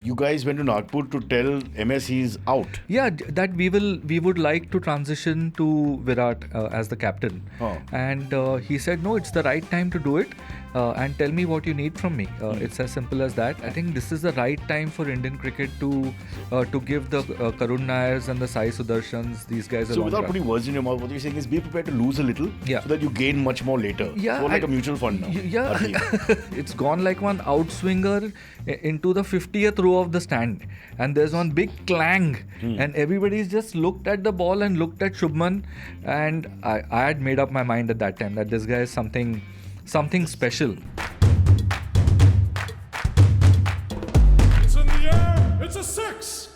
You guys went to Nagpur to tell MS he's out. Yeah, that we would like to transition to Virat as the captain, and he said no, it's the right time to do it, and tell me what you need from me. It's as simple as that. I think this is the right time for Indian cricket to give the Karun Nairs and the Sai Sudarshans, these guys. So without putting words in your mouth, what you're saying is be prepared to lose a little, so that you gain much more later. Yeah, so like a mutual fund now. Yeah, it's gone like one outswinger into the 50th row of the stand, and there's one big clang, and everybody's just looked at the ball and looked at Shubman, and I had made up my mind at that time that this guy is something special. It's in the air. It's a six.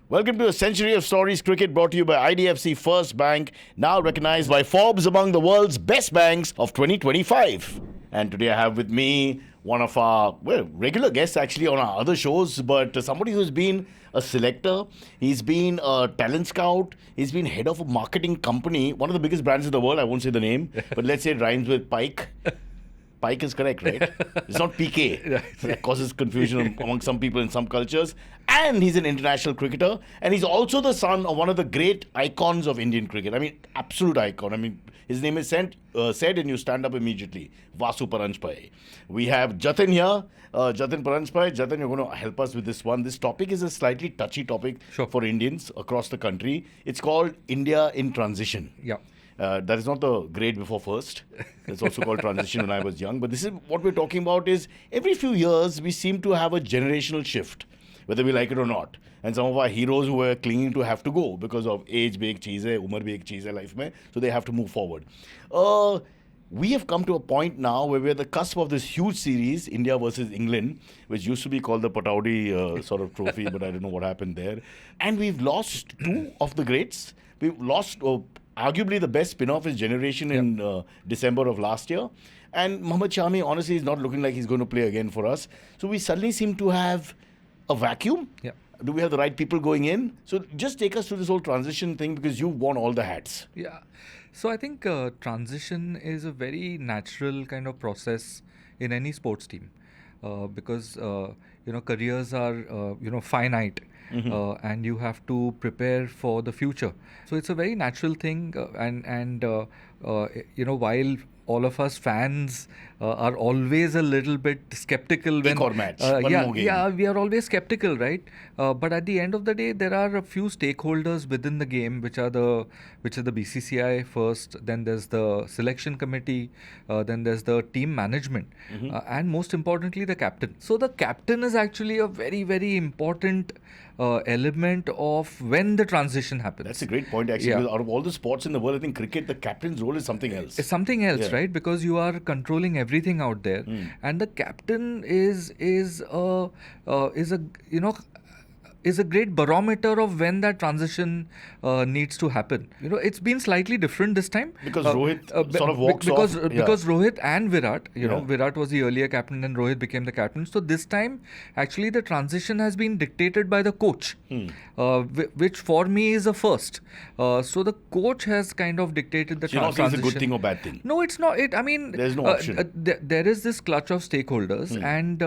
Welcome to a century of stories cricket brought to you by IDFC FIRST Bank, now recognized by Forbes among the world's best banks of 2025. And today I have with me one of our, regular guests actually on our other shows, but somebody who's been a selector, he's been a talent scout, he's been head of a marketing company, one of the biggest brands in the world, I won't say the name, but let's say it rhymes with Pike. Pike is correct, right? It's not PK. Right. That causes confusion among some people in some cultures. And he's an international cricketer. And he's also the son of one of the great icons of Indian cricket. I mean, absolute icon. I mean, his name is said and you stand up immediately. Vasu Paranjape. We have Jatin here. Jatin Paranjape. Jatin, you're going to help us with this one. This topic is a slightly touchy topic for Indians across the country. It's called India in Transition. Yeah. That is not the grade before first. It's also called transition when I was young. But this is what we're talking about is every few years we seem to have a generational shift, whether we like it or not. And some of our heroes who were clinging to have to go because of age bhi ek cheez hai, umar bhi ek cheez hai life mein, so they have to move forward. We have come to a point now where we're at the cusp of this huge series, India versus England, which used to be called the Pataudi sort of trophy, but I don't know what happened there. And we've lost two of the greats. We've lost... arguably the best spin-off his generation in December of last year. And Mohammad Shami, honestly, is not looking like he's going to play again for us. So we suddenly seem to have a vacuum. Yeah. Do we have the right people going in? So just take us through this whole transition thing because you've worn all the hats. Yeah. So I think transition is a very natural kind of process in any sports team because, careers are, finite. And you have to prepare for the future. So it's a very natural thing, and while all of us fans are always a little bit skeptical when we are always skeptical, right? But at the end of the day, there are a few stakeholders within the game, which are the BCCI first, then there's the selection committee, then there's the team management, and most importantly the captain. So the captain is actually a very, very important element of when the transition happens. That's a great point, actually. Because out of all the sports in the world, I think cricket, the captain's role is something else. It's something else, right? Because you are controlling everything out there, and the captain is a great barometer of when that transition needs to happen. It's been slightly different this time. Because Rohit sort of walks off. Yeah. Because Rohit and Virat, Virat was the earlier captain and Rohit became the captain. So this time, actually the transition has been dictated by the coach, which for me is a first. So the coach has kind of dictated the transition. You're not saying it's a good thing or bad thing? No, it's not. There's no option. There is this clutch of stakeholders and,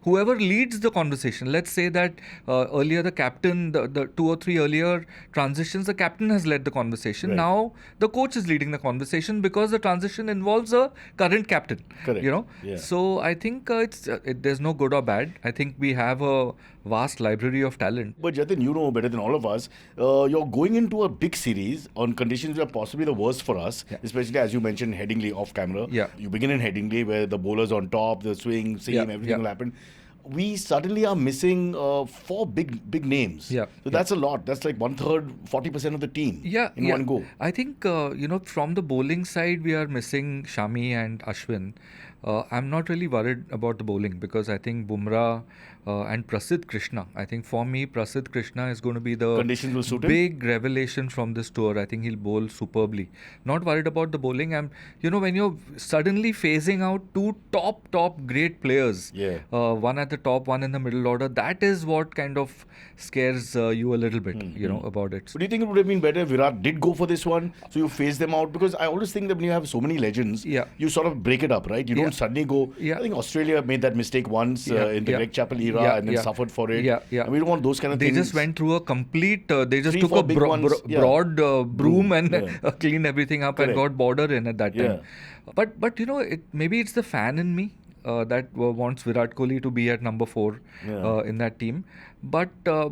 whoever leads the conversation, let's say that earlier the captain, the 2 or 3 earlier transitions, the captain has led the conversation. Right. Now the coach is leading the conversation because the transition involves a current captain. Correct. Yeah. So I think there's no good or bad. I think we have a vast library of talent. But Jatin, you know better than all of us, you're going into a big series on conditions that are possibly the worst for us, especially as you mentioned Headingley off camera. Yeah. You begin in Headingley where the bowler's on top, the swing, seam, everything will happen. We suddenly are missing 4 big names. Yeah. So that's a lot. That's like 1/3, 40% of the team in one go. I think, from the bowling side, we are missing Shami and Ashwin. I'm not really worried about the bowling because I think Bumrah and Prasidh Krishna. I think for me, Prasidh Krishna is going to be the Conditions will suit him? big revelation from this tour. I think he'll bowl superbly. Not worried about the bowling. When you're suddenly phasing out two top great players, Yeah. one at the top, one in the middle order, that is what kind of scares you a little bit, about it. But do you think it would have been better if Virat did go for this one, so you phase them out? Because I always think that when you have so many legends, Yeah. you sort of break it up, right? You don't suddenly go. Yeah. I think Australia made that mistake once in the Greg Chappell era and then suffered for it. Yeah, yeah. And we don't want those kind of They things. just went through a complete. They just Three, took four a big ones, broad broom and Yeah. cleaned everything up Correct. and got border in at that time. Yeah. But maybe it's the fan in me that wants Virat Kohli to be at number 4 in that team. But the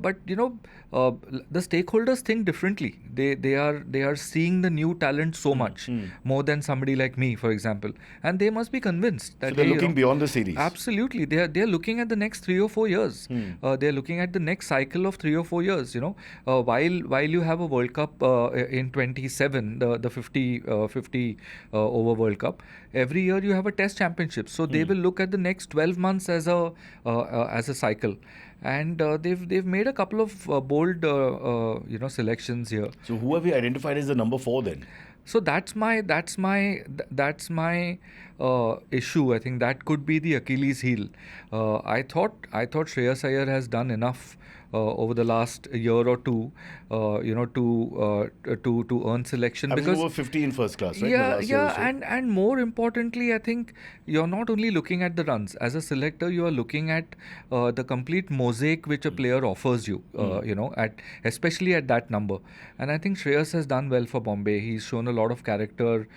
stakeholders think differently. They are seeing the new talent so much more than somebody like me, for example, and they must be convinced that So they're hey, looking beyond the series. Absolutely, they are looking at the next 3 or 4 years. They are looking at the next cycle of 3 or 4 years. While you have a World Cup in 27, the 50 over World Cup, every year you have a Test Championship. So they will look at the next 12 months as a cycle. And they've made a couple of bold selections here. So who have we identified as the number 4 then? So that's my issue. I think that could be the Achilles heel. I thought Shreyas Iyer has done enough over the last year or two, to earn selection. Because Because over 50 in first class, right? The last year or so. and more importantly, I think you're not only looking at the runs. As a selector, you are looking at the complete mosaic which a player offers you. Especially at that number. And I think Shreyas has done well for Bombay. He's shown a lot of character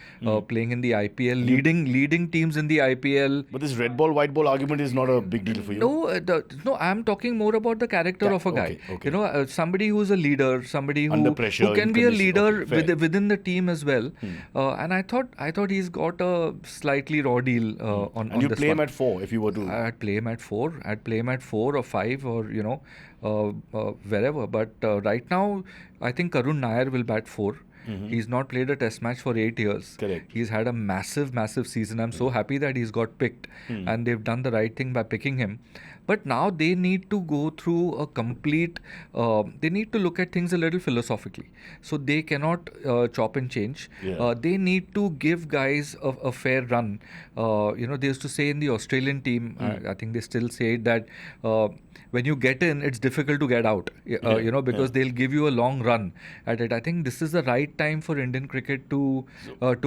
playing in the IPL, leading teams in the IPL. But this red ball, white ball argument is not a big deal for you. No, I'm talking more about the character of a guy. Okay. Somebody who's a leader, somebody Under pressure, who can in be a condition. leader Okay, fair. within the team as well. And I thought he's got a slightly raw deal on And you this play him one. at 4 if you were to. I'd play him at 4. I'd play him at 4 or 5 or wherever. But right now, I think Karun Nair will bat 4. He's not played a test match for 8 years. Correct. He's had a massive season. I'm so happy that he's got picked and they've done the right thing by picking him. But now they need to go through a complete, they need to look at things a little philosophically. So they cannot chop and change. Yeah. They need to give guys a fair run. They used to say in the Australian team, I think they still say it, that when you get in, it's difficult to get out, because they'll give you a long run at it. I think this is the right time for Indian cricket to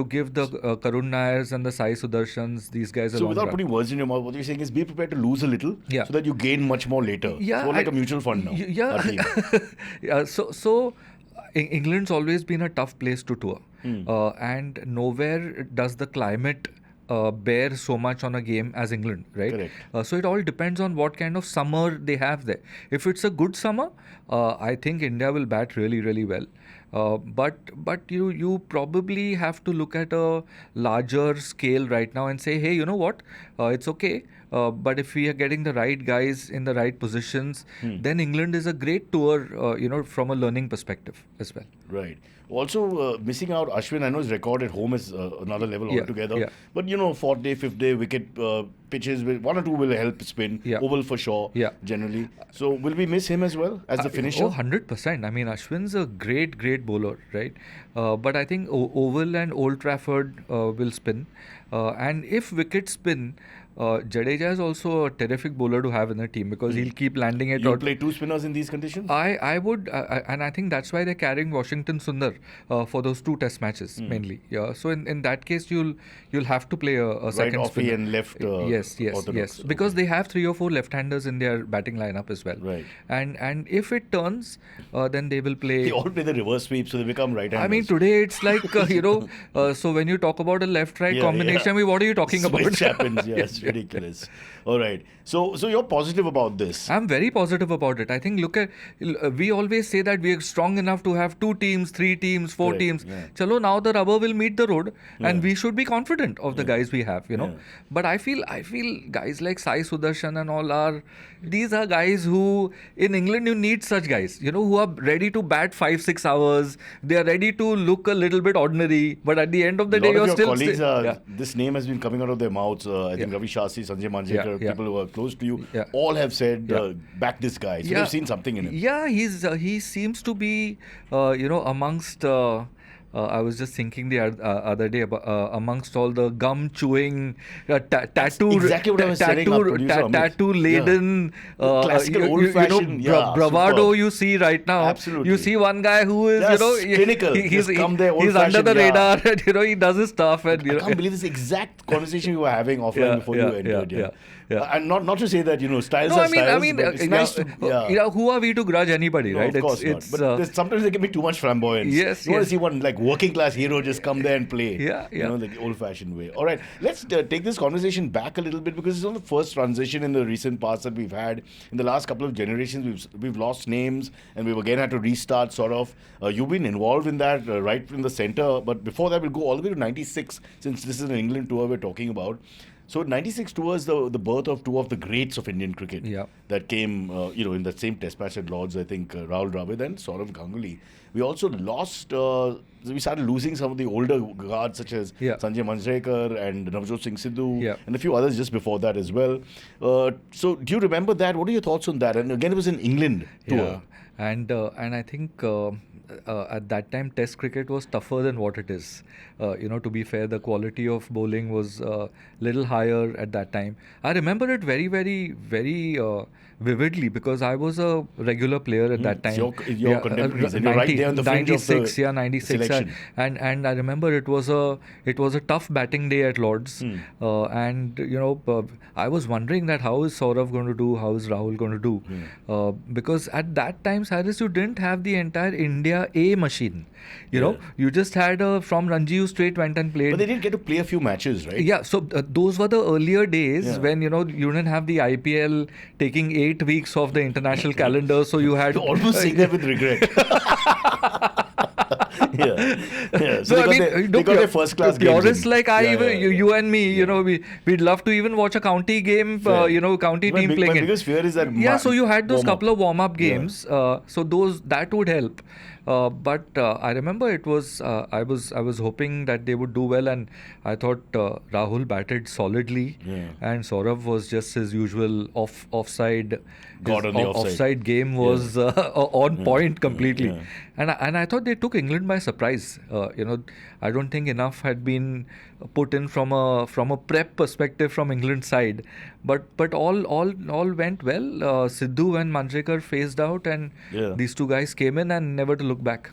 give the Karun Nairs and the Sai Sudarshans, these guys a So long without run. putting words in your mouth, what you're saying is be prepared to lose a little Yeah. so that you gain much more later. Yeah, It's more like a mutual fund now. Yeah. our team. Yeah. So England's always been a tough place to tour. And nowhere does the climate bear so much on a game as England, right? Correct. So it all depends on what kind of summer they have there. If it's a good summer, I think India will bat really, really well. But you probably have to look at a larger scale right now and say, hey, you know what? It's okay. But if we are getting the right guys in the right positions, then England is a great tour, from a learning perspective as well. Right. Also, missing out Ashwin, I know his record at home is another level Yeah, altogether. yeah. But, 4th day, 5th day, wicket pitches, one or two will help spin. Yeah. Oval for sure, Yeah. generally. So, will we miss him as well as the finisher? 100%. I mean, Ashwin's a great bowler, right? But I think Oval and Old Trafford will spin. And if wickets spin, Jadeja is also a terrific bowler to have in the team because he'll keep landing it You out. play two spinners in these conditions? I would, and I think that's why they're carrying Washington Sundar for those 2 test matches mainly. Yeah. So in that case, you'll have to play a second offie spinner. and left Yes. orthodox. Because they have 3 or 4 left-handers in their batting lineup as well. Right. And if it turns, then they will play. They all play the reverse sweep, so they become right-handers. I mean, today it's like, so when you talk about a left-right combination, I mean, what are you talking about? Switch happens, yeah, it's ridiculous. All right. So you're positive about this. I'm very positive about it. I think, we always say that we are strong enough to have 2 teams, 3 teams, 4 Correct, teams. yeah. Chalo, now the rubber will meet the road, and we should be confident of the guys we have, you know. Yeah. But I feel guys like Sai Sudarshan and all these are guys who in England you need such guys, you know, who are ready to bat 5-6 hours. They are ready to look a little bit ordinary, but at the end of the A day, lot of you're your still. colleagues Yeah. this name has been coming out of their mouths. I think Ravi Shastri, Sanjay Manjrekar, Yeah. people who are close to you, Yeah. all have said, back this guy. So they've seen something in him. Yeah, he seems to be, amongst. I was just thinking the other day about amongst all the gum chewing, tattoo, exactly what I was telling our producer, Amit. tattoo laden, Classical old-fashioned, bravado superb. you see right now. Absolutely. You see one guy who is, Yes, he's clinical. Just come there, he's under old-fashioned, the radar, and he does his stuff, and I can't believe this exact conversation we were having offline before you entered. yeah. And not to say that, styles No, are I styles, mean, but it's nice to... who are we to grudge anybody, No, right? of course not. But sometimes they give me too much flamboyance. Yes, you want yes. to see one like working class hero just come there and play. Yeah. The old-fashioned way. All right, let's take this conversation back a little bit because it's not the first transition in the recent past that we've had. In the last couple of generations, we've lost names and we've again had to restart. Sort of. You've been involved in that right in the center. But before that, we'll go all the way to '96 since this is an England tour we're talking about. So '96 tours the birth of two of the greats of Indian cricket that came, in that same test match at Lords, I think, Rahul Dravid and Saurav Ganguly. We also lost, we started losing some of the older guards such as Sanjay Manjrekar and Navjot Singh Sidhu and a few others just before that as well. So do you remember that? What are your thoughts on that? And again, it was an England tour. And I think at that time Test cricket was tougher than what it is. To be fair, the quality of bowling was little higher at that time. I remember it very, very, very vividly because I was a regular player at that time. Your contemporaries, and you're right there on the fringe of the 96, selection. And I remember it was a tough batting day at Lords, and I was wondering that how is Saurav going to do, how is Rahul going to do, because at that time, Cyrus, you didn't have the entire India A machine. You just had from Ranji you straight went and played. But they didn't get to play a few matches, right? Yeah, so those were the earlier days when you didn't have the IPL taking 8 weeks off the international calendar, so you had You're almost saying that with regret. So they got their first class games. Purists like you and me, we'd love to even watch a county game, county team playing my it. biggest fear is that So you had those warm-up. couple of warm-up games, so that would help. But I remember it was I was hoping that they would do well, and I thought Rahul batted solidly, and Saurav was just his usual offside. God on the offside game was on point completely, and I thought they took England by surprise. I don't think enough had been put in from a prep perspective from England side, but all went well. Sidhu and Manjrekar phased out, and these two guys came in and never to look back.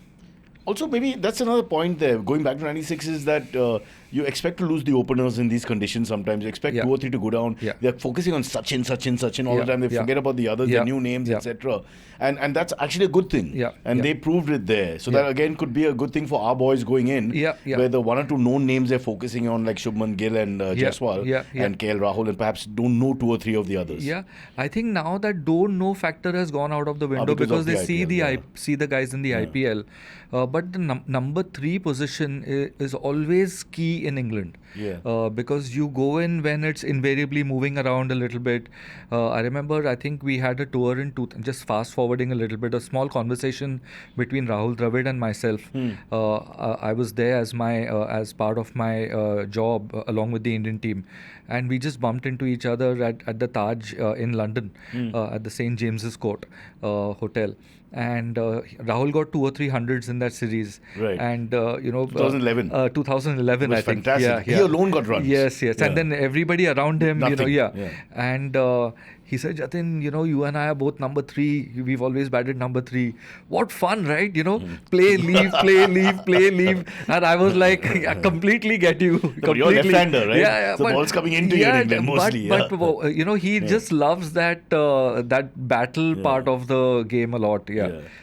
Also, maybe that's another point there. Going back to '96 is that you expect to lose the openers in these conditions sometimes. You expect 2 or 3 to go down. They're focusing on Sachin all the time. They forget about the others, their new names, etc. And that's actually a good thing. And they proved it there. So that again could be a good thing for our boys going in, where the 1 or 2 known names they're focusing on, like Shubman Gill and Jaiswal and KL Rahul, and perhaps don't know 2 or 3 of the others. Yeah, I think now that don't know factor has gone out of the window because they see see the guys in the IPL. But the number 3 position is always key in England. Because you go in when it's invariably moving around a little bit. I remember, I think we had a tour in just fast forwarding a little bit, a small conversation between Rahul Dravid and myself. I was there as part of my job along with the Indian team, and we just bumped into each other at the Taj in London at the St. James's Court hotel. And Rahul got 2 or 3 hundreds in that series. Right. And 2011. 2011, I think. Fantastic. He alone got runs. Yes. And then everybody around him, Nothing. And he said, Jatin, you and I are both number 3. We've always batted number 3. What fun, right? Play, leave, play, leave, play, leave. And I was like, I completely get you. But you're left-hander, right? Yeah. So the ball's coming into you in England mostly. But he just loves that battle part of the game a lot.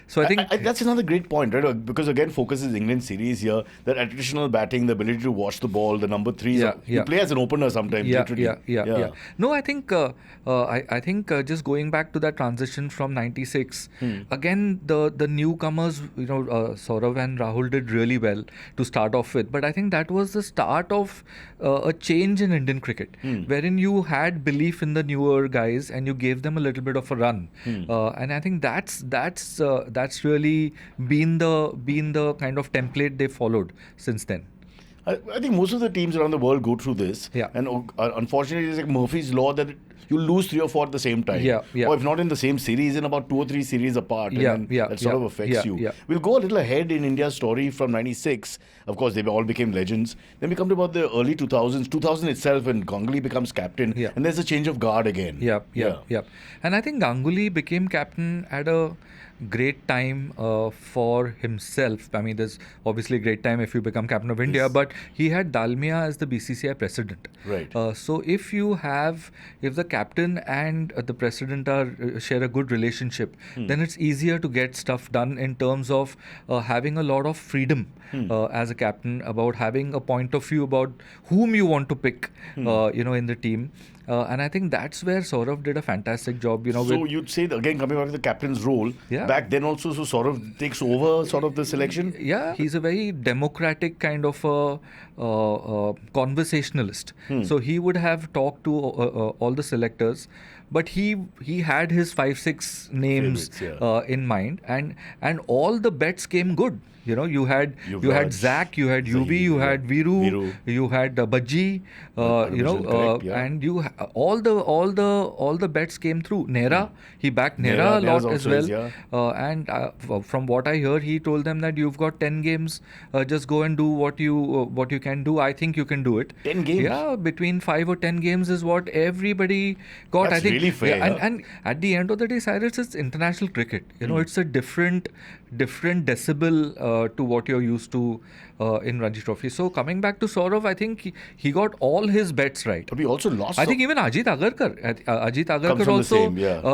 So I think that's another great point, right? Because again, focuses England series here. That attritional batting, the ability to watch the ball, the number 3s. You play as an opener sometimes, literally. No, I think I I think just going back to that transition from '96, again the newcomers, Saurav and Rahul did really well to start off with. But I think that was the start of a change in Indian cricket, wherein you had belief in the newer guys and you gave them a little bit of a run. And I think that's really been the kind of template they followed since then. I think most of the teams around the world go through this. Yeah. And unfortunately, it's like Murphy's Law that you lose 3 or 4 at the same time. Yeah, yeah. Or if not in the same series, in about 2 or 3 series apart. Yeah, And then yeah, that sort of yeah, affects yeah, you. yeah. We'll go a little ahead in India's story from '96. Of course, they all became legends. Then we come to about the early 2000s. 2000 itself, when Ganguly becomes captain. Yeah. And there's a change of guard again. Yeah. And I think Ganguly became captain at a great time for himself. I mean, there's obviously a great time if you become captain of India, but he had Dalmia as the BCCI president. Right. So if the captain and the president share a good relationship, then it's easier to get stuff done in terms of having a lot of freedom as a captain, about having a point of view about whom you want to pick, in the team. And I think that's where Saurav did a fantastic job. So you'd say, that, again, coming back to the captain's role, back then also, so Saurav takes over sort of the selection? Yeah, he's a very democratic kind of conversationalist. So he would have talked to all the selectors, but he had his 5-6 names Favorites, in mind, and all the bets came good. You had Zach, you had Yuvi, you had Viru, you had Bajji, correct, and all the bets came through. Nehra, he backed Nehra a lot as well. And from what I hear, he told them that you've got 10 games, just go and do what you can do. I think you can do it. 10 games? Yeah, between 5 or 10 games is what everybody got. That's I think really fair. And at the end of the day, Cyrus, it's international cricket. It's a different decibel to what you're used to in Ranji Trophy. So coming back to Saurav, I think he got all his bets right. But we also lost. I think even Ajit Agarkar Comes from also, the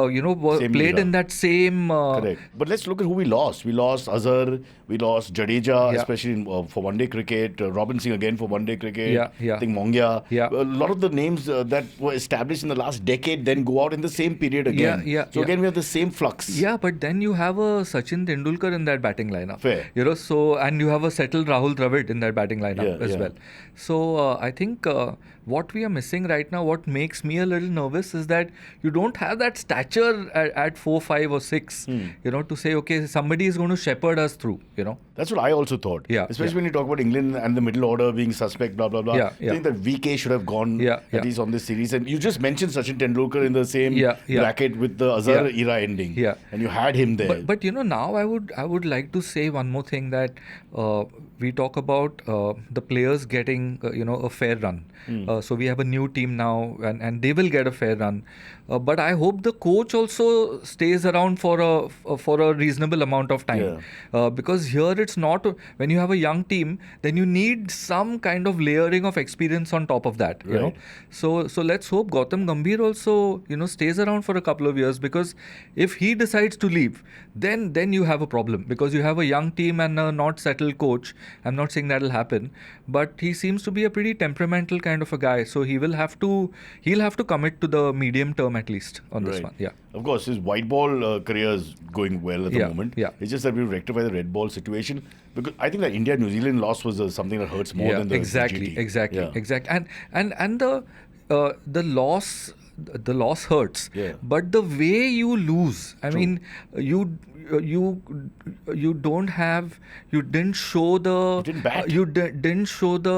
same, played era. in that same. Correct. But let's look at who we lost. We lost Azhar, we lost Jadeja, especially for one-day cricket. Robin Singh again for one-day cricket. I think Mongia. A lot of the names that were established in the last decade then go out in the same period again. Again, we have the same flux. Yeah, but then you have a Sachin Tendulkar in that batting lineup. Fair. And you have a settled Rahul Dravid in that batting lineup as well. So I think what we are missing right now, what makes me a little nervous, is that you don't have that stature at 4, 5 or 6, to say, okay, somebody is going to shepherd us through, That's what I also thought. Especially when you talk about England and the middle order being suspect, blah, blah, blah. I think that VK should have gone at least on this series. And you just mentioned Sachin Tendulkar in the same bracket with the Azhar era ending. And you had him there. But now I would like to say one more thing, that we talk about the players getting a fair run. So we have a new team now, and they will get a fair run. But I hope the coach also stays around for a reasonable amount of time. Because here it's not, when you have a young team, then you need some kind of layering of experience on top of that. You know. So let's hope Gautam Gambhir also stays around for a couple of years, because if he decides to leave, then you have a problem, because you have a young team and a not settled coach. I'm not saying that'll happen, but he seems to be a pretty temperamental kind of a guy. So he'll have to commit to the medium term at least on this one. Of course, his white ball career is going well at the moment. It's just that we rectify the red ball situation, because I think that India-New Zealand loss was something that hurts more than the exactly. And the loss. The loss hurts, but the way you lose, I mean, you didn't show the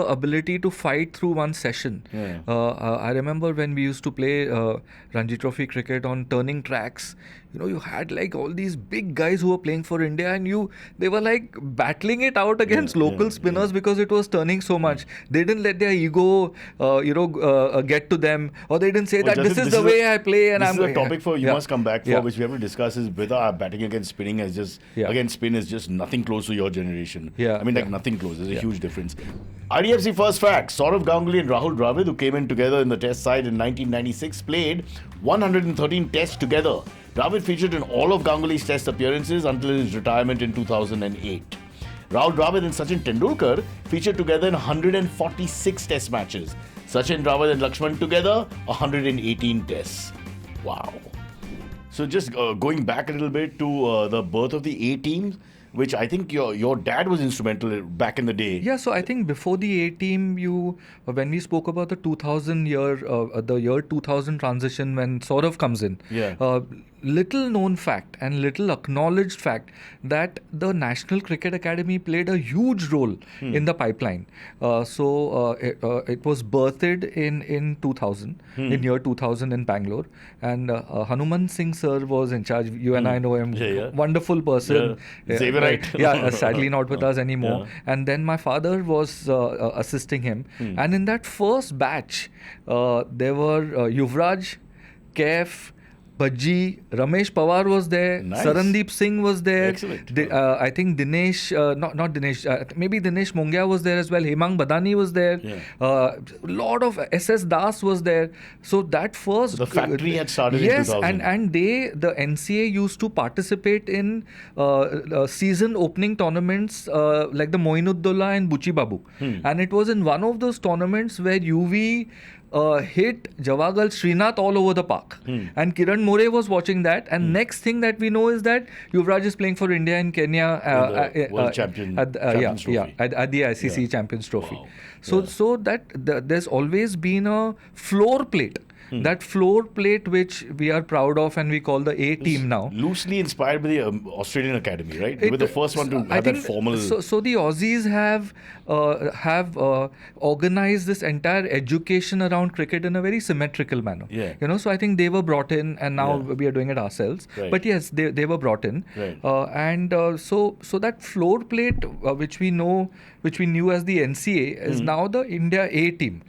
ability to fight through one session. I remember when we used to play Ranji Trophy cricket on turning tracks. You had like all these big guys who were playing for India, and they were like battling it out against local spinners because it was turning so much. They didn't let their ego, get to them, or they didn't say that this is the way I play. And this is a topic for you must come back for, which we have to discuss, is whether our batting against spinning is just against spin is just nothing close to your generation. I mean, like nothing close. There's a huge difference. IDFC First Facts: Saurav Ganguly and Rahul Dravid, who came in together in the Test side in 1996, played 113 Tests together. Dravid featured in all of Ganguly's Test appearances until his retirement in 2008. Rahul Dravid and Sachin Tendulkar featured together in 146 Test matches. Sachin, Dravid and Lakshman together, 118 Tests. Wow. So just going back a little bit to the birth of the A team, which I think your dad was instrumental back in the day. Yeah, so I think before the A team, when we spoke about the 2000 year, the year 2000 transition when Saurav comes in, little known fact and little acknowledged fact that the National Cricket Academy played a huge role in the pipeline. It was birthed in 2000, in year 2000 in Bangalore, and Hanuman Singh sir was in charge. You and I know him, wonderful person. Virat. Sadly not with us anymore. And then my father was assisting him, and in that first batch, there were Yuvraj, Kaif, Bhaji, Ramesh Pawar was there, Nice. Sarandeep Singh was there. Excellent. I think Dinesh, not Dinesh, maybe Dinesh Mongia was there as well. Hemang Badani was there. Lot of SS Das was there. So that first... The factory had started in yes, 2000. and the NCA used to participate in season opening tournaments like the Moinuddollah and Buchi Babu. And it was in one of those tournaments where UV hit Javagal Srinath all over the park. And Kiran More was watching that. And next thing that we know is that Yuvraj is playing for India and Kenya World Champions Trophy. at the ICC Champions Trophy. Wow. So there's always been a floor plate. That floor plate which we are proud of and we call the A team now. Loosely inspired by the Australian Academy, right? They were the first one to have that formal... So the Aussies have organized this entire education around cricket in a very symmetrical manner. So I think they were brought in, and now we are doing it ourselves. Right. But yes, they were brought in. Right. So that floor plate which we knew as the NCA is now the India A team.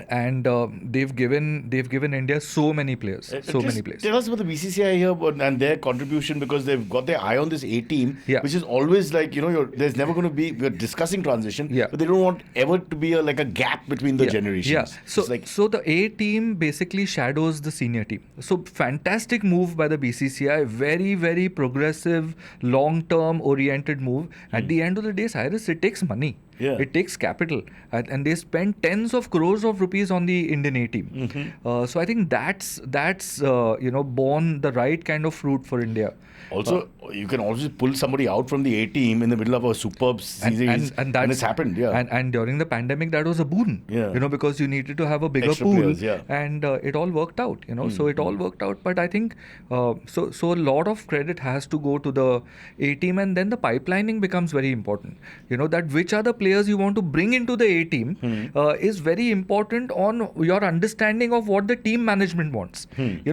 And they've given India so many players. Tell us about the BCCI here and their contribution, because they've got their eye on this A team, which is always like, there's never going to be, we're discussing transition, but they don't want ever to be a gap between the generations. So the A team basically shadows the senior team. So fantastic move by the BCCI, very, very progressive, long-term oriented move. At the end of the day, Cyrus, it takes money. It takes capital, and they spend tens of crores of rupees on the Indian A team. So I think that's borne the right kind of fruit for India. Also, you can always pull somebody out from the A team in the middle of a superb season, and it's happened. And during the pandemic, that was a boon. Because you needed to have a bigger extra pool, players, and it all worked out. So it all worked out. But I think so a lot of credit has to go to the A team, and then the pipelining becomes very important. That which are the players you want to bring into the A team is very important on your understanding of what the team management wants.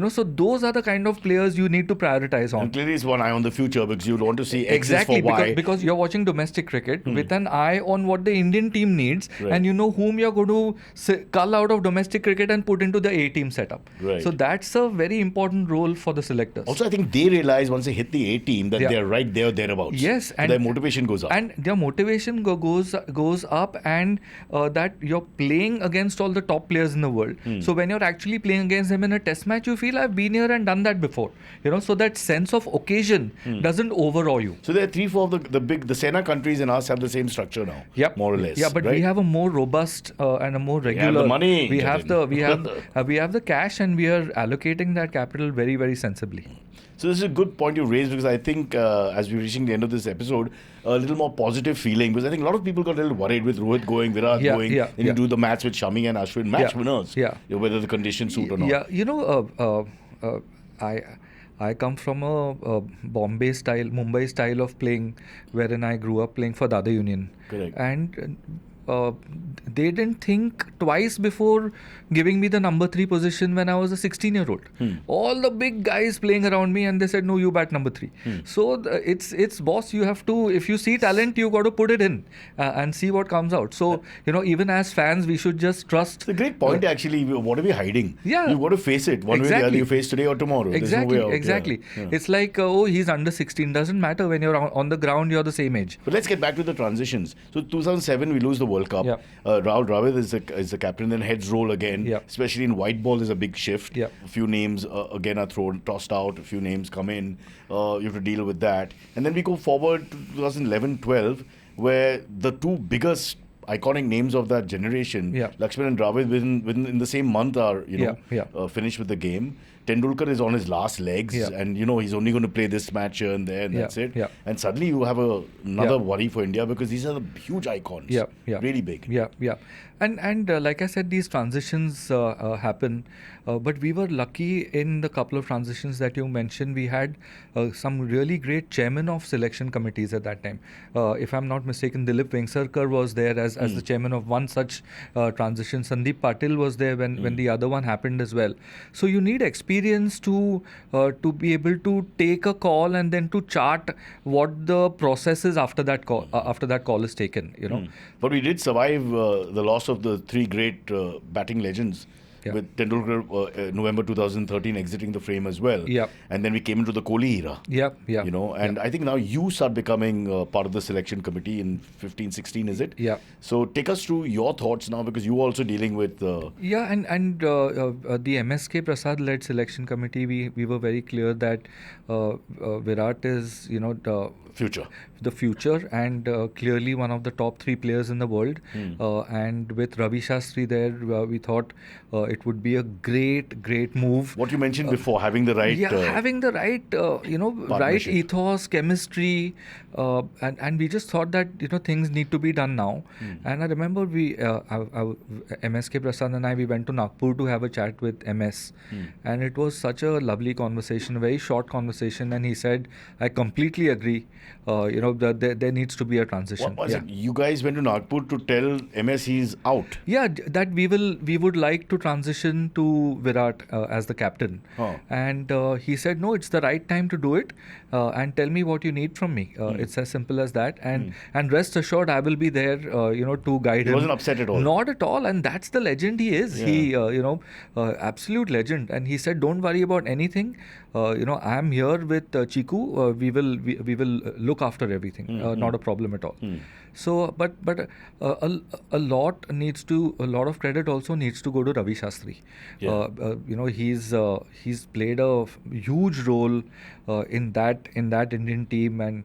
So those are the kind of players you need to prioritize on. And clearly, it's one eye on the future, because you want to see exactly X is for Y. because you're watching domestic cricket with an eye on what the Indian team needs, and you know whom you're going to cull out of domestic cricket and put into the A team setup. So that's a very important role for the selectors. Also, I think they realize once they hit the A team that they're right there, thereabouts. Yes, so and their motivation goes up. And their motivation goes up, and that you're playing against all the top players in the world. So when you're actually playing against them in a test match, you feel I've been here and done that before. So that sense of occasion doesn't overawe you. So there are 3-4 of the Sena countries and us have the same structure now, more or less. Yeah, but we have a more robust and a more regular. We have the money. We have the cash, and we are allocating that capital very, very sensibly. So this is a good point you raised, because I think as we're reaching the end of this episode, a little more positive feeling, because I think a lot of people got a little worried with Rohit going, Virat going, then you do the match with Shami and Ashwin, match winners, whether the conditions suit or not. I come from a Bombay style, Mumbai style of playing, wherein I grew up playing for Dada Union. Correct. And they didn't think twice before giving me the number 3 position when I was a 16-year-old. All the big guys playing around me, and they said, no, you bat number 3. So it's boss, you have to, if you see talent, you got to put it in and see what comes out. So, even as fans, we should just trust. It's a great point, actually. What are we hiding? Yeah. You've got to face it one way or the other. You face today or tomorrow. Exactly, There's no way out. exactly. It's like, he's under 16. Doesn't matter. When you're on the ground, you're the same age. But let's get back to the transitions. So 2007, we lose the World Cup. Rahul Dravid is the captain, then heads roll again. Especially in white ball, there's a big shift. A few names again are tossed out. A few names come in. You have to deal with that. And then we go forward to 2011-12, where the two biggest iconic names of that generation. Yeah. Lakshman and Dravid within in the same month are finished with the game. Tendulkar is on his last legs, Yeah. and he's only going to play this match here and there, and that's it. Yeah. And suddenly you have another Yeah. worry for India because these are the huge icons. Yeah. Really big. Yeah. And like I said, these transitions happen. But we were lucky in the couple of transitions that you mentioned. We had some really great chairmen of selection committees at that time. If I'm not mistaken, Dilip Vengsarkar was there as the chairman of one such transition. Sandeep Patil was there when the other one happened as well. So you need experience to be able to take a call and then to chart what the process is after that call is taken. But we did survive the loss of the three great batting legends. Yeah. With Tendulkar, November 2013, exiting the frame as well. Yeah. And then we came into the Kohli era. Yeah. And I think now you start becoming part of the selection committee in 15-16, is it? Yeah. So take us through your thoughts now, because you're also dealing with... Yeah, and the MSK Prasad-led selection committee, we were very clear that Virat is, the future and clearly one of the top 3 players in the world. And with Ravi Shastri there, we thought it would be a great move. What you mentioned before, having the right... having the right, right ethos, chemistry, and we just thought that, things need to be done now. And I remember MSK Prasad and I, we went to Nagpur to have a chat with MS. And it was such a lovely conversation, a very short conversation. And he said, I completely agree. That there needs to be a transition. What was it? You guys went to Nagpur to tell MS he's out. Yeah, that we would like to transition to Virat as the captain. And he said, no, it's the right time to do it. And tell me what you need from me. It's as simple as that. And rest assured, I will be there, to guide him. He wasn't upset at all. Not at all. And that's the legend he is. Yeah. He, absolute legend. And he said, don't worry about anything. I am here with Chiku. We will look after everything. Not a problem at all. So, but a lot of credit also needs to go to Ravi Shastri. Yeah. He's played a huge role in that Indian team, and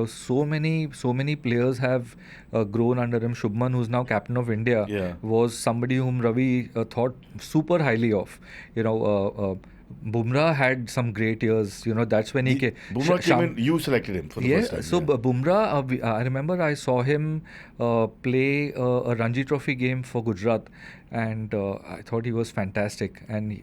so many players have grown under him. Shubman, who's now captain of India, was somebody whom Ravi thought super highly of. Bumrah had some great years. That's when he came. Bumrah came in, you selected him for the first time. So Bumrah, I remember I saw him play a Ranji Trophy game for Gujarat, and I thought he was fantastic. And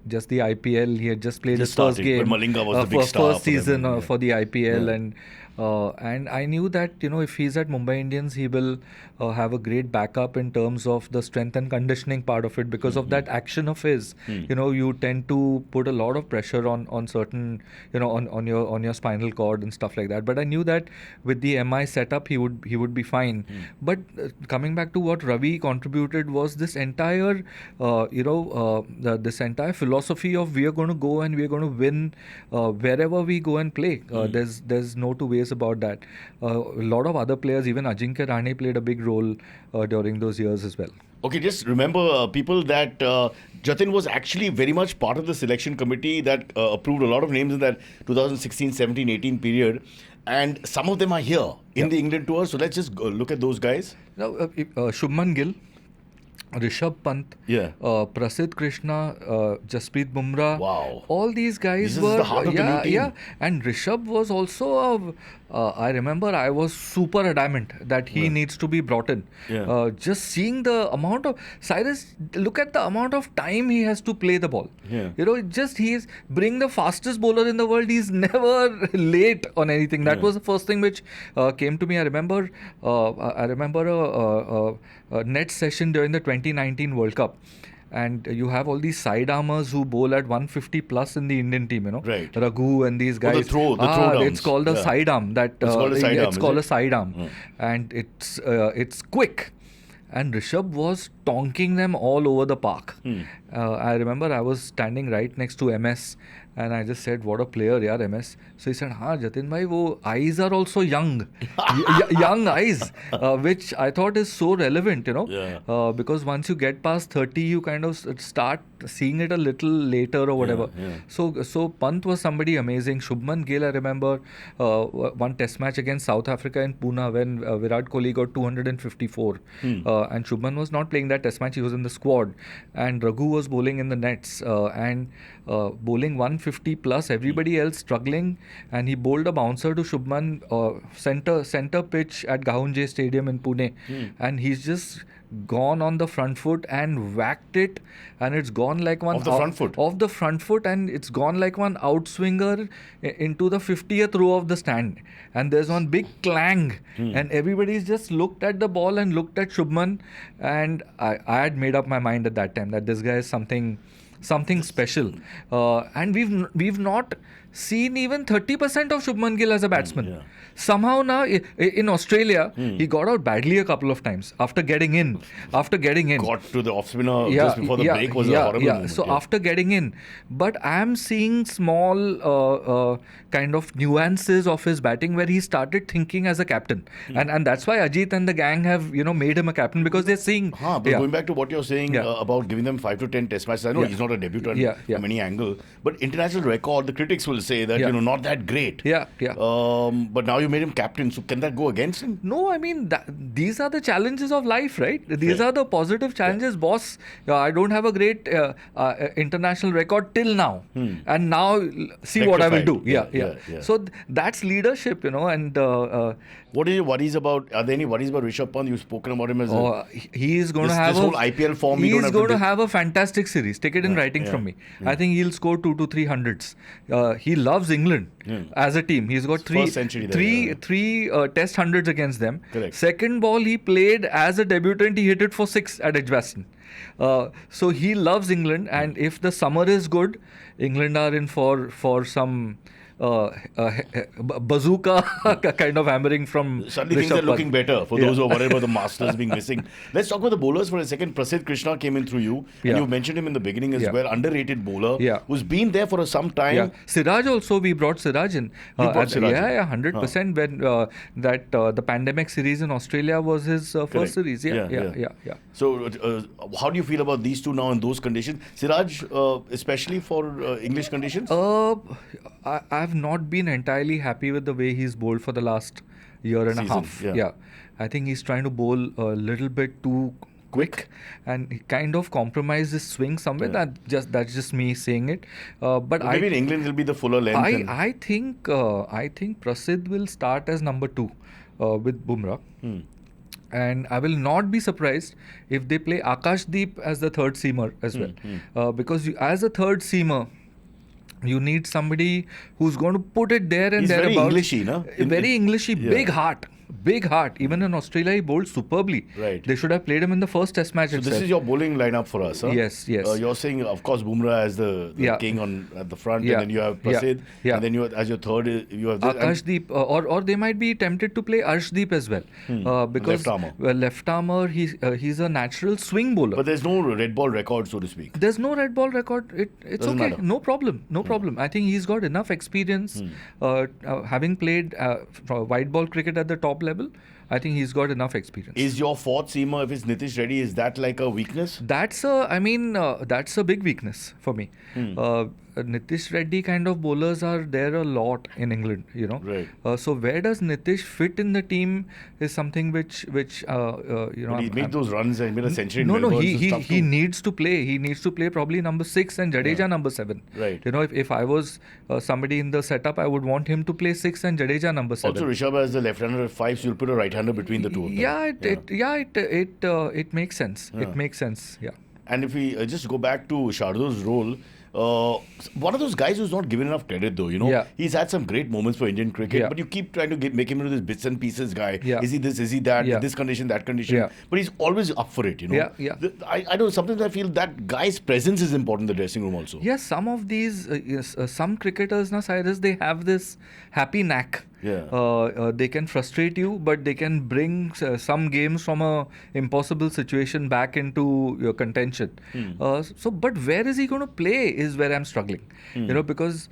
just the IPL, he had just played his first game. Malinga was the big star first season for them, for the IPL, and I knew that if he's at Mumbai Indians, he will have a great backup in terms of the strength and conditioning part of it, because of that action of his. You tend to put a lot of pressure on certain, on your spinal cord and stuff like that. But I knew that with the MI setup, he would be fine. But coming back to what Ravi contributed was this entire, this entire philosophy of we are going to go and we are going to win wherever we go and play. There's no two ways about that. A lot of other players, even Ajinkya Rahane, played a big role during those years as well. Okay, just remember, people, that Jatin was actually very much part of the selection committee that approved a lot of names in that 2016, 17, 18 period. And some of them are here in the England tour. So let's just look at those guys. Now, Shubman Gill, Rishabh Pant, Prasidh Krishna, Jasprit Bumrah. Wow. All these guys were... the heart of the new team. Yeah. And Rishabh was also I remember I was super adamant that he needs to be brought in. Just seeing the amount of... Cyrus, look at the amount of time he has to play the ball. He's bring the fastest bowler in the world. He's never late on anything. That was the first thing which came to me. I remember a net session during the 2019 World Cup. And you have all these sidearmers who bowl at 150 plus in the Indian team, Right. Raghu and these guys. The throw downs. It's called a sidearm. It's called a sidearm. And it's quick. And Rishabh was tonking them all over the park. I remember I was standing right next to MS, and I just said, "What a player, yeah, MS." So he said, "हाँ, Jatin bhai, wo eyes are also young, young eyes," which I thought is so relevant, Yeah. because once you get past 30, you kind of start seeing it a little later or whatever. yeah. So Pant was somebody amazing. Shubman Gill, I remember one Test match against South Africa in Pune when Virat Kohli got 254, and Shubman was not playing that Test match. He was in the squad, and Raghu was bowling in the nets and bowling 150 plus. Everybody else struggling, and he bowled a bouncer to Shubman center pitch at Gahunje Stadium in Pune, and he's just gone on the front foot and whacked it, and it's gone like one Off the front foot? off the front foot, and it's gone like one outswinger into the 50th row of the stand, and there's one big clang, and everybody's just looked at the ball and looked at Shubman, and I had made up my mind at that time that this guy is something special, and we've not seen even 30% of Shubman Gill as a batsman. Yeah. Somehow now in Australia he got out badly a couple of times after getting in. Got to the off spinner just before the break was a horrible moment. So after getting in, but I am seeing small kind of nuances of his batting where he started thinking as a captain, and that's why Ajit and the gang have made him a captain, because they're seeing. But going back to what you're saying about giving them 5 to 10 Test matches, I know he's not a debutant from any angle, but international record, the critics will say that not that great. But now you made him captain, so can that go against him? No, I mean these are the challenges of life, right? These are the positive challenges, boss. I don't have a great international record till now, and now see what I will do. So that's leadership, and. What are your worries about? Are there any worries about Rishabh Pant? You've spoken about him as he is going to have this whole IPL form. He is going to have a fantastic series. Take it in writing from me. I think he'll score 2 to 3 hundreds. He loves England as a team. He's got three Test hundreds against them. Correct. Second ball he played as a debutant. He hit it for 6 at Edgbaston. So he loves England, and if the summer is good, England are in for some. Bazooka kind of hammering from suddenly things are looking better for those who are worried about the Masters being missing. Let's talk about the bowlers for a second. Prasidh Krishna came in through you, and you mentioned him in the beginning as well. Underrated bowler who's been there for some time. Siraj also, we brought Siraj in. Siraj in. 100%. When the pandemic series in Australia was his first series. So how do you feel about these two now in those conditions? Siraj, especially for English conditions? I've not been entirely happy with the way he's bowled for the last year and a half. I think he's trying to bowl a little bit too quick, and he kind of compromised his swing somewhere. That's just me saying it. But maybe in England it'll be the fuller length. I think Prasidh will start as number 2 with Bumrah. And I will not be surprised if they play Akashdeep as the third seamer as well, because as a third seamer, you need somebody who's going to put it there and thereabouts. He's very Englishy, no? Very Englishy, big heart. Even in Australia, he bowled superbly. Right. They should have played him in the first Test match. So this is your bowling lineup for us, huh? Yes. You're saying, of course, Bumrah as the king at the front, and then you have Prasidh, and then as your third, you have Akashdeep, or they might be tempted to play Arshdeep as well, because left armour, he's a natural swing bowler. But there's no red ball record, so to speak. There's no red ball record. It's Doesn't okay. matter. No problem. I think he's got enough experience, having played white ball cricket at the top level. I think he's got enough experience. Is your fourth seamer, if it's Nitish Reddy, is that like a weakness? That's a big weakness for me. Nitish Reddy kind of bowlers are there a lot in England, Right. So where does Nitish fit in the team is something which But he made those runs and made a century in No, Melbourne. he needs to play. He needs to play probably number 6 and Jadeja number 7. Right. If I was somebody in the setup, I would want him to play 6 and Jadeja number 7. Also, Rishabh as the left-hander at 5, so you'll put a right-hander between the two of them. It makes sense. It makes sense. Yeah. And if we just go back to Shardu's role, one of those guys who's not given enough credit, though. He's had some great moments for Indian cricket, but you keep trying to make him into this bits and pieces guy. Is he this? Is he that? This condition, that condition. But he's always up for it. I know sometimes I feel that guy's presence is important in the dressing room also. Yes, some of these, some cricketers, Cyrus, they have this happy knack Yeah. They can frustrate you, but they can bring some games from a impossible situation back into your contention. But where is he going to play is where I'm struggling. Because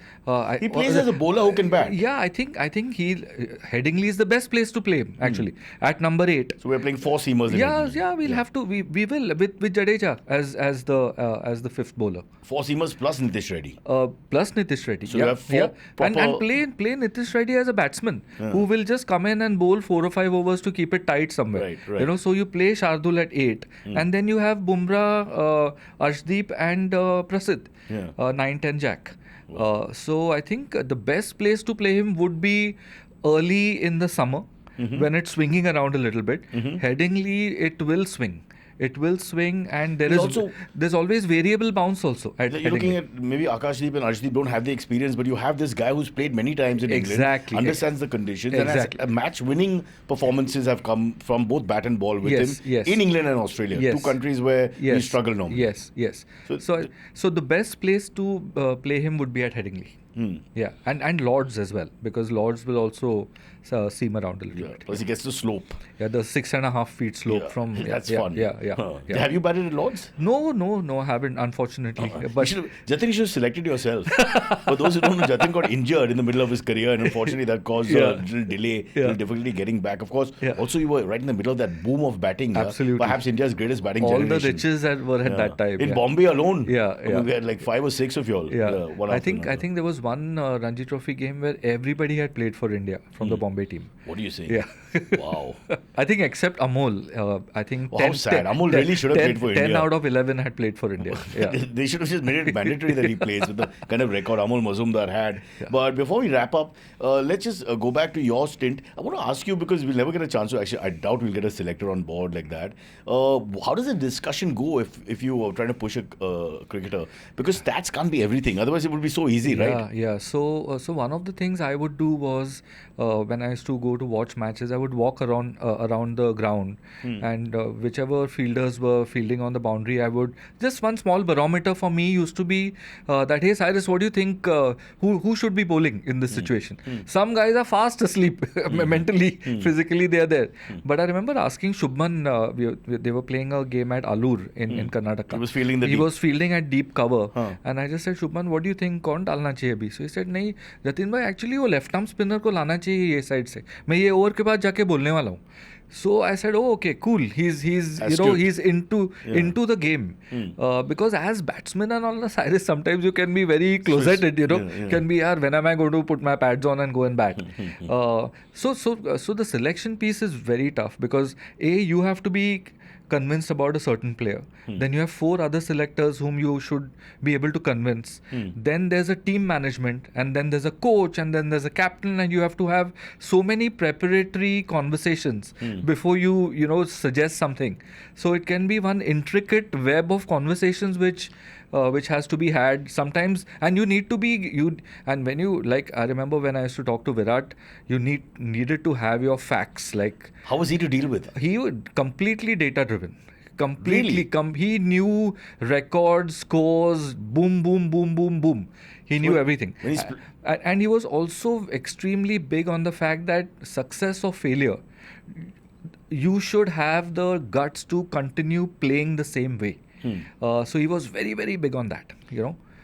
He plays as a bowler who can bat. Yeah, I think Headingley is the best place to play him actually at number 8. So we're playing 4 seamers. We'll have to. We will with Jadeja as the fifth bowler. 4 seamers plus Nitish Reddy. Plus Nitish Reddy. So you have 4 proper... and play Nitish Reddy as a batsman who will just come in and bowl 4 or 5 overs to keep it tight somewhere. Right. So you play Shardul at 8, and then you have Bumrah, Arshdeep, and Prasidh, 9-10 Jack. So I think the best place to play him would be early in the summer when it's swinging around a little bit. Headingly, it will swing. It will swing, and there's always variable bounce also. You're looking at maybe Akashdeep and Arshdeep don't have the experience, but you have this guy who's played many times in England, understands the conditions, and match-winning performances have come from both bat and ball with him in England and Australia, 2 countries where we struggle normally. Yes. So the best place to play him would be at Headingley. Yeah, and Lords as well, because Lords will also seam around a little bit. Plus he gets the slope. Yeah, the 6.5 feet slope from. That's fun. Yeah. Have you batted at Lords? No, I haven't, unfortunately. But Jatin, you should have selected yourself. For those who don't know, Jatin got injured in the middle of his career, and unfortunately that caused a little delay, little difficulty getting back. Of course, also you were right in the middle of that boom of batting. Absolutely. Perhaps India's greatest batting generation. All the riches were at that time. In Bombay alone, we had like 5 or 6 of y'all. I think there was one Ranji Trophy game where everybody had played for India from the Bombay team. What do you say? Yeah. Wow. I think except Amol. I think how sad. Amol really should have played for India. 10 out of 11 had played for India. Yeah. They should have just made it mandatory that he plays with the kind of record Amol Mazumdar had. But before we wrap up, let's just go back to your stint. I want to ask you, because we'll never get a chance to, actually, I doubt we'll get a selector on board like that. How does the discussion go if you are trying to push a cricketer? Because stats can't be everything. Otherwise, it would be so easy, right? Yeah. So one of the things I would do was, when I used to go to watch matches, I would walk around the ground, and whichever fielders were fielding on the boundary, I would just, one small barometer for me used to be that, hey Cyrus, what do you think, who should be bowling in this situation? Some guys are fast asleep mentally, physically they are there. But I remember asking Shubman, they were playing a game at Alur in Karnataka. He was fielding at deep cover, and I just said, Shubman, what do you think, कौन डालना चाहिए अभी? So he said, नहीं जतिन भाई, actually वो left arm spinner को लाना चाहिए ये side से, मैं ये over के बाद जाके बोलने वाला हूँ. So I said, oh, okay, cool. He's into the game. Because as batsmen and all, Cyrus, sometimes you can be very close-headed, Can be, when am I going to put my pads on and go and bat? So the selection piece is very tough, because you have to be convinced about a certain player. Then you have 4 other selectors whom you should be able to convince. Then there's a team management, and then there's a coach, and then there's a captain, and you have to have so many preparatory conversations before you suggest something. So it can be one intricate web of conversations which has to be had sometimes, and you need to be and when you, like, I remember when I used to talk to Virat, you needed to have your facts. Like, how was he to deal with? He was completely data driven. Completely. He knew records, scores, boom. He knew everything. And he was also extremely big on the fact that success or failure, you should have the guts to continue playing the same way. So he was very, very big on that,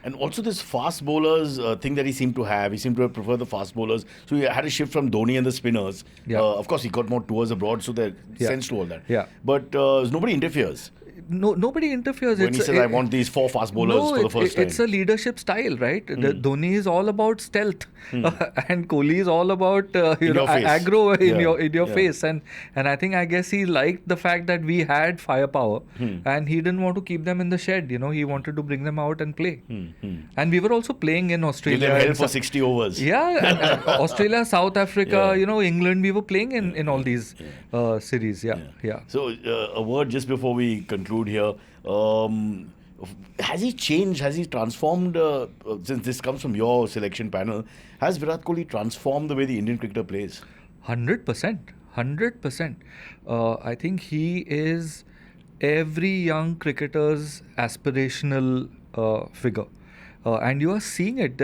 And also this fast bowlers thing that he seemed to have. He seemed to prefer the fast bowlers. So he had a shift from Dhoni and the spinners. Of course, he got more tours abroad, so there's sense to all that. But nobody interferes. Nobody interferes. When he says, I want these 4 fast bowlers for the first time. It's a leadership style, right? Dhoni is all about stealth, and Kohli is all about aggro in your face. And I guess he liked the fact that we had firepower, and he didn't want to keep them in the shed. He wanted to bring them out and play. And we were also playing in Australia. Give them hell for 60 overs. Yeah, and Australia, South Africa, England. We were playing in all these series. Yeah. So a word just before we conclude here. Has he changed? Has he transformed? Since this comes from your selection panel, has Virat Kohli transformed the way the Indian cricketer plays? 100%. I think he is every young cricketer's aspirational figure. and you are seeing it.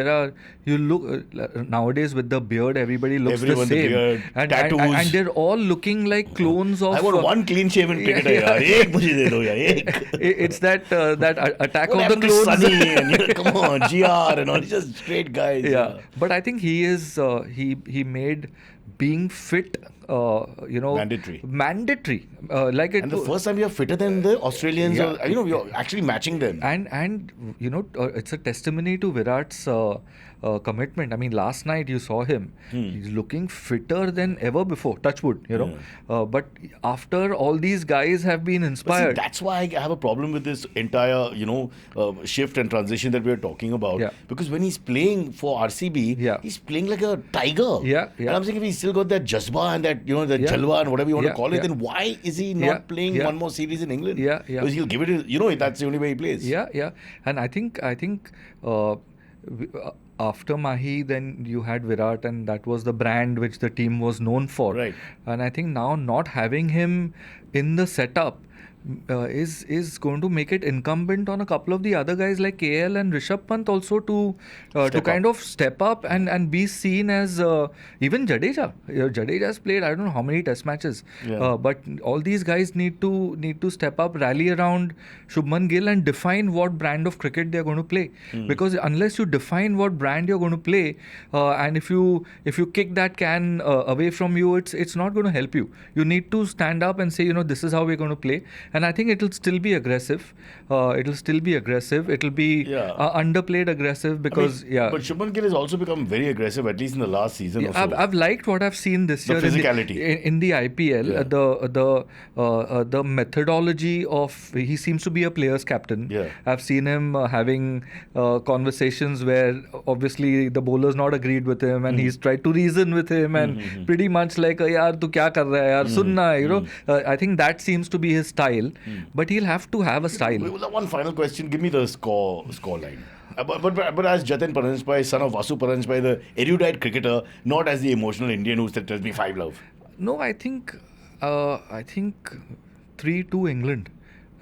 You look nowadays with the beard, everybody looks Everyone, the the same, beard, tattoos. and they're all looking like clones of. I want one clean-shaven cricketer, yaar. Ek mujhe de do, yaar. Ek. It's that Attack What of the happened to Clones. Sunny and come on, GR and all. He's just straight guys. Yeah, but I think he is he made being fit Mandatory. mandatory And the first time you're fitter than the Australians, Yeah. or, you're actually matching them. and it's a testimony to Virat's commitment. I mean, last night you saw him; he's looking fitter than ever before. Touch wood, but after all these guys have been But see, inspired. that's why I have a problem with this entire, shift and transition that we're talking about. Yeah. Because when he's playing for RCB, Yeah. he's playing like a tiger. Yeah, And yeah. I'm saying if he's still got that Jasba and that, that Yeah. Jalwa and whatever you want to Yeah, call it, yeah. then why is he not Yeah, playing yeah. one more series in England? Yeah, yeah. Because he'll give it, that's the only way he plays. Yeah, and I think after Mahi, then you had Virat, and that was the brand which the team was known for. Right. And I think now not having him in the setup is going to make it incumbent on a couple of the other guys like KL and Rishabh Pant also to kind of step up and be seen as even Jadeja. Jadeja's played I don't know how many test matches, but all these guys need to step up, rally around Shubman Gill and define what brand of cricket they're going to play. Because unless you define what brand you're going to play, and if you kick that can away from you, it's not going to help you. You need to stand up and say, this is how we're going to play. And I think it'll still be aggressive. It'll be underplayed aggressive because But Shubman Gill has also become very aggressive, at least in the last season or so. I've liked what I've seen this year. Physicality. In the IPL. The methodology of, he seems to be a player's captain. Yeah. I've seen him having conversations where obviously the bowler's not agreed with him, and he's tried to reason with him, and pretty much like, yaar, tu kya kar raha hai, yaar, sunna, I think that seems to be his style. But he'll have to have a style. One final question. Give me the score line. But as Jatin Paranjape, son of Vasu Paranjape, the erudite cricketer, not as the emotional Indian who tells me 5 love. No, I think 3-2 England.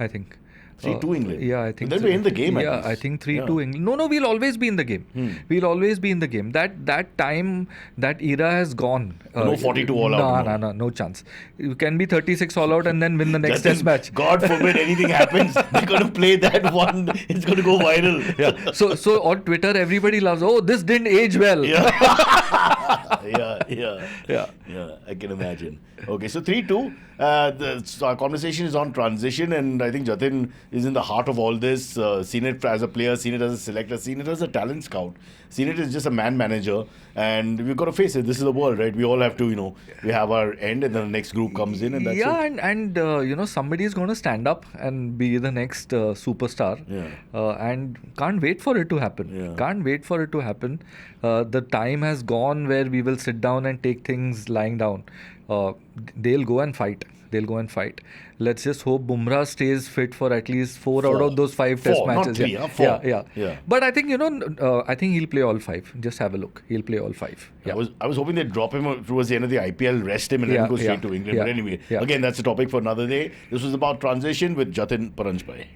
I think. 3-2 England? Yeah, I think. Then we're in the game, at Yeah, least. I think 3-2 England. No, we'll always be in the game. We'll always be in the game. That time, that era has gone. No 42 all out. No chance. You can be 36 all out and then win the next test match. God forbid anything happens. They're going to play that one. It's going to go viral. Yeah. So on Twitter, everybody loves, this didn't age well. Yeah. Yeah. I can imagine. Okay, so 3-2. So our conversation is on transition, and I think Jatin is in the heart of all this. Seen it as a player, seen it as a selector, seen it as a talent scout, seen it as just a man manager, and we've got to face it. This is the world, right? We all have to, we have our end, and then the next group comes in, and that's it. and somebody is going to stand up and be the next superstar. And can't wait for it to happen. Can't wait for it to happen. The time has gone where we will sit down and take things lying down. They'll go and fight. Let's just hope Bumrah stays fit for at least 4 out of those 5 test matches. Not 3, 4. Yeah. But I think I think he'll play all 5. Just have a look. He'll play all 5. Yeah. I was hoping they'd drop him towards the end of the IPL, rest him, and let him go straight to England. But anyway, again, that's a topic for another day. This was about transition with Jatin Paranjape.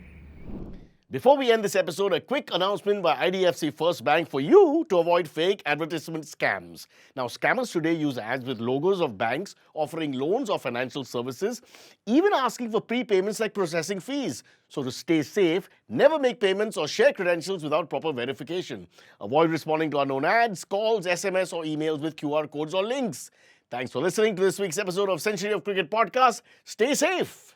Before we end this episode, a quick announcement by IDFC FIRST Bank for you to avoid fake advertisement scams. Now, scammers today use ads with logos of banks offering loans or financial services, even asking for prepayments like processing fees. So to stay safe, never make payments or share credentials without proper verification. Avoid responding to unknown ads, calls, SMS or emails with QR codes or links. Thanks for listening to this week's episode of Century of Cricket Podcast. Stay safe.